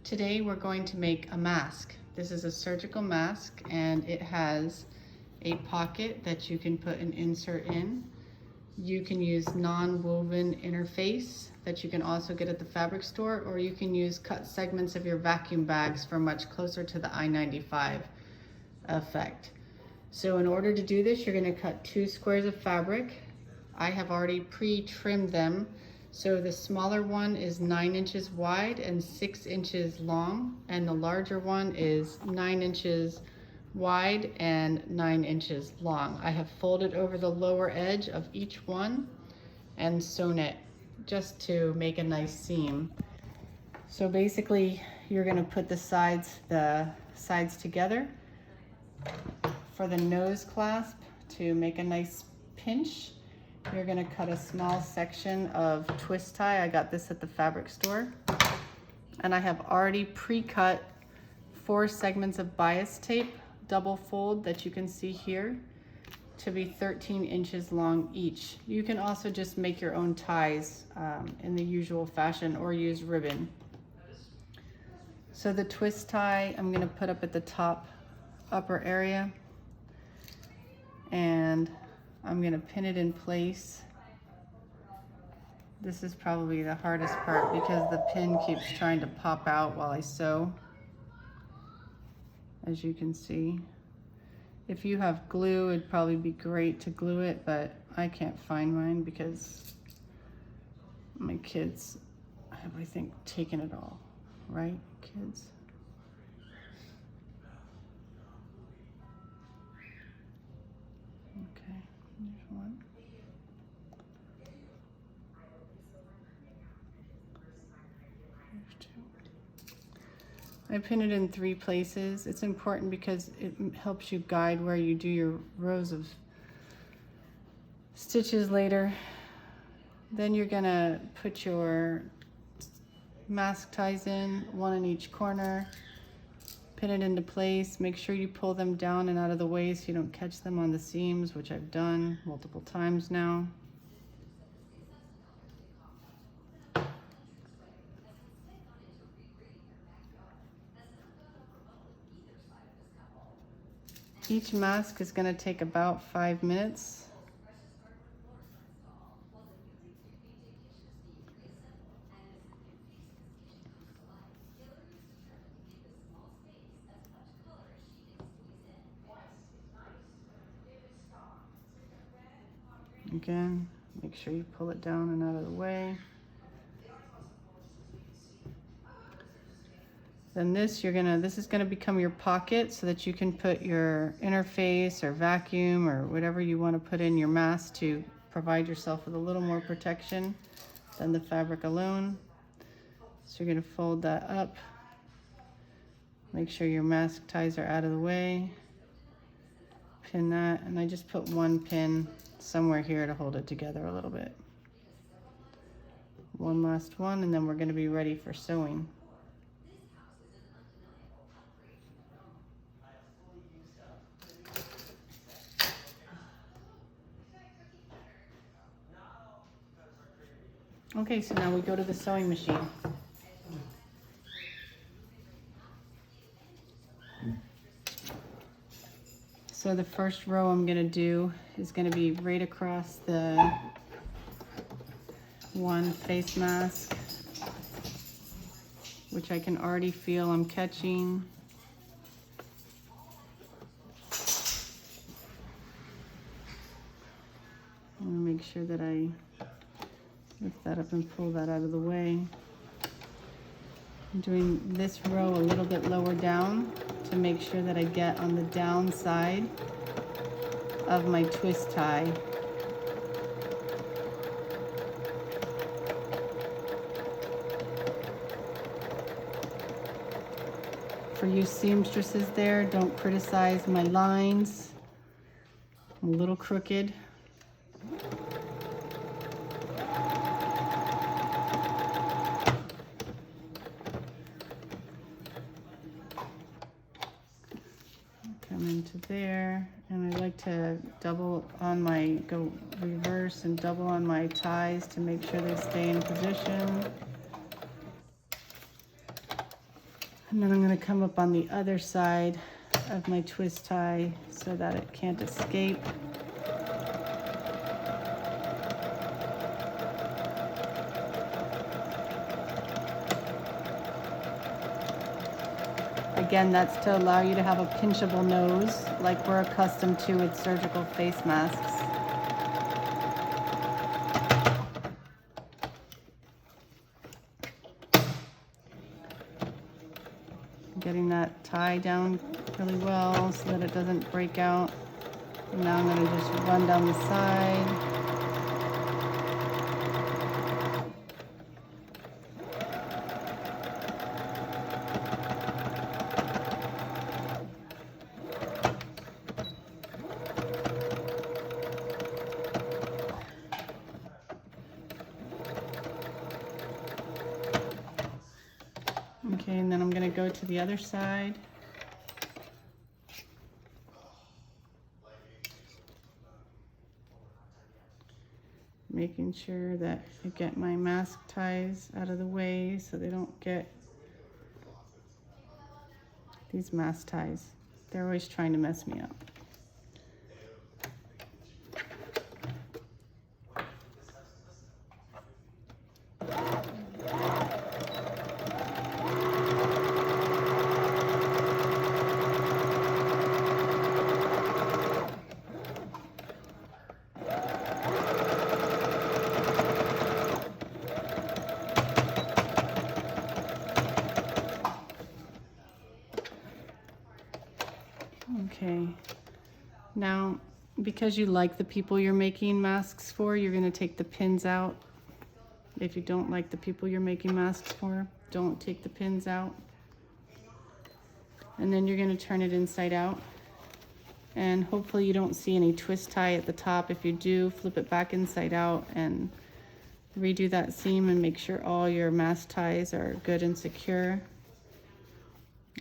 Today we're going to make a mask. This is a surgical mask and it has a pocket that you can put an insert in. You can use non-woven interface that you can also get at the fabric store, or you can use cut segments of your vacuum bags for much closer to the I-95 effect. So in order to do this, you're going to cut 2 squares of fabric. I have already pre-trimmed them. So the smaller one is 9 inches wide and 6 inches long, and the larger one is 9 inches wide and 9 inches long. I have folded over the lower edge of each one and sewn it just to make a nice seam. So basically you're going to put the sides together. For the nose clasp, to make a nice pinch, you're going to cut a small section of twist tie. I got this at the fabric store. And I have already pre-cut 4 segments of bias tape, double fold, that you can see here, to be 13 inches long each. You can also just make your own ties in the usual fashion, or use ribbon. So the twist tie I'm going to put up at the top upper area, and I'm going to pin it in place. This is probably the hardest part because the pin keeps trying to pop out while I sew, as you can see. If you have glue, it'd probably be great to glue it, but I can't find mine because my kids have, I think, taken it all. Right, kids? Okay, there's one. There's 2. I pin it in 3 places. It's important because it helps you guide where you do your rows of stitches later. Then you're gonna put your mask ties in, 1 in each corner, pin it into place. Make sure you pull them down and out of the way so you don't catch them on the seams, which I've done multiple times now. Each mask is going to take about 5 minutes. Again, make sure you pull it down and out of the way. Then this is gonna become your pocket so that you can put your interface or vacuum or whatever you want to put in your mask to provide yourself with a little more protection than the fabric alone. So you're gonna fold that up. Make sure your mask ties are out of the way. Pin that, and I just put 1 pin somewhere here to hold it together a little bit. One last one, and then we're gonna be ready for sewing. Okay, so now we go to the sewing machine. So the first row I'm gonna do is gonna be right across the 1 face mask, which I can already feel I'm catching. I'm gonna make sure that I lift that up and pull that out of the way. I'm doing this row a little bit lower down to make sure that I get on the down side of my twist tie. For you seamstresses there, don't criticize my lines. I'm a little crooked. Come into there, and I like to go reverse and double on my ties to make sure they stay in position. And then I'm going to come up on the other side of my twist tie so that it can't escape. Again, that's to allow you to have a pinchable nose like we're accustomed to with surgical face masks. Getting that tie down really well so that it doesn't break out. And now I'm going to just run down the side. Okay, and then I'm going to go to the other side. Making sure that I get my mask ties out of the way so they don't get these mask ties. They're always trying to mess me up. Okay, now because you like the people you're making masks for, you're going to take the pins out. If you don't like the people you're making masks for, don't take the pins out. And then you're going to turn it inside out. And hopefully you don't see any twist tie at the top. If you do, flip it back inside out and redo that seam and make sure all your mask ties are good and secure.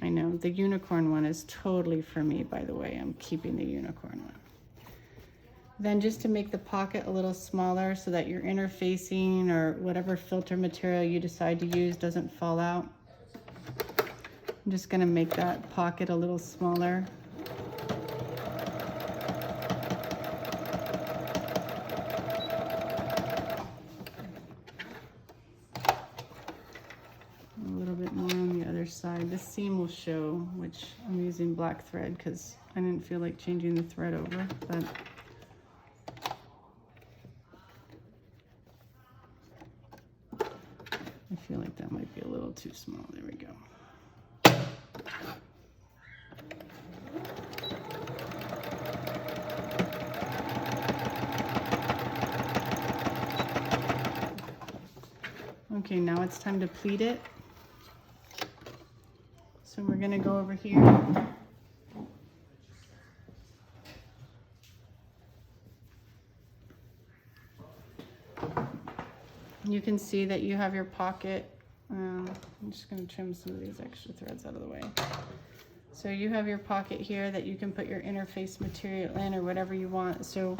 I know, the unicorn one is totally for me, by the way. I'm keeping the unicorn one. Then just to make the pocket a little smaller so that your interfacing or whatever filter material you decide to use doesn't fall out, I'm just going to make that pocket a little smaller. Side. This seam will show, which I'm using black thread because I didn't feel like changing the thread over, but I feel like that might be a little too small. There we go. Okay, now it's time to pleat it. So we're going to go over here. You can see that you have your pocket. I'm just going to trim some of these extra threads out of the way. So you have your pocket here that you can put your interface material in or whatever you want. So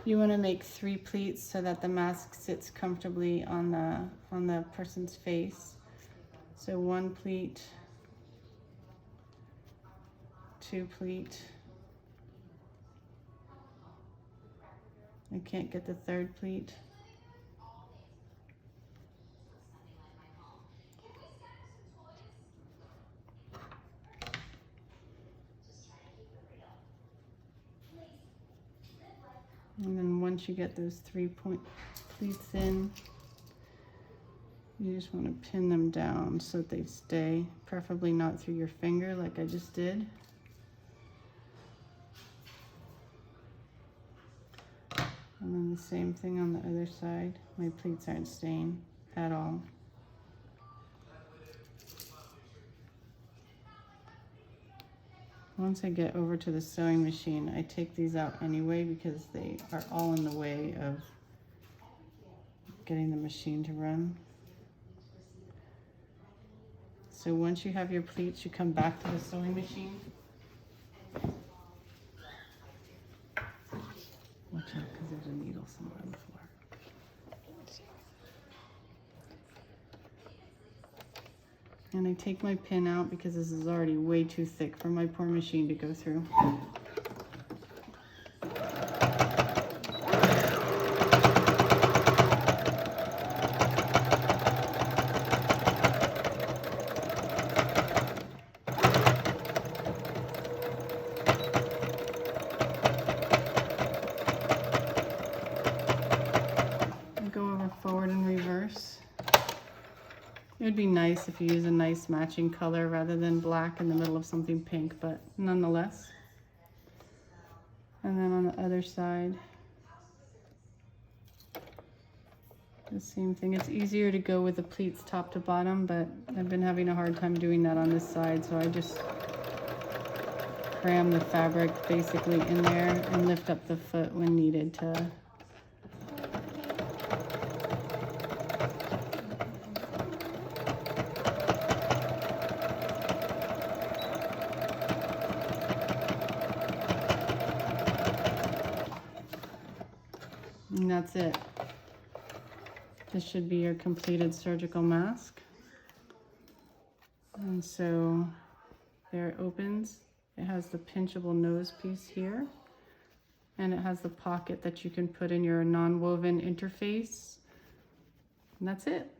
you want to make 3 pleats so that the mask sits comfortably on the person's face. So 1 pleat. 2 pleat. I can't get the 3rd pleat. And then once you get those 3 pleats in, you just want to pin them down so that they stay, preferably not through your finger like I just did. And then the same thing on the other side. My pleats aren't staying at all. Once I get over to the sewing machine, I take these out anyway because they are all in the way of getting the machine to run. So once you have your pleats, you come back to the sewing machine. Watch out, because there's a needle somewhere on the floor. And I take my pin out because this is already way too thick for my poor machine to go through. Go over forward and reverse. It would be nice if you use a nice matching color rather than black in the middle of something pink, but nonetheless. And then on the other side, the same thing. It's easier to go with the pleats top to bottom, but I've been having a hard time doing that on this side, so I just cram the fabric basically in there and lift up the foot when needed to and that's it. This should be your completed surgical mask. And so there it opens. It has the pinchable nose piece here. And it has the pocket that you can put in your non-woven interface. And that's it.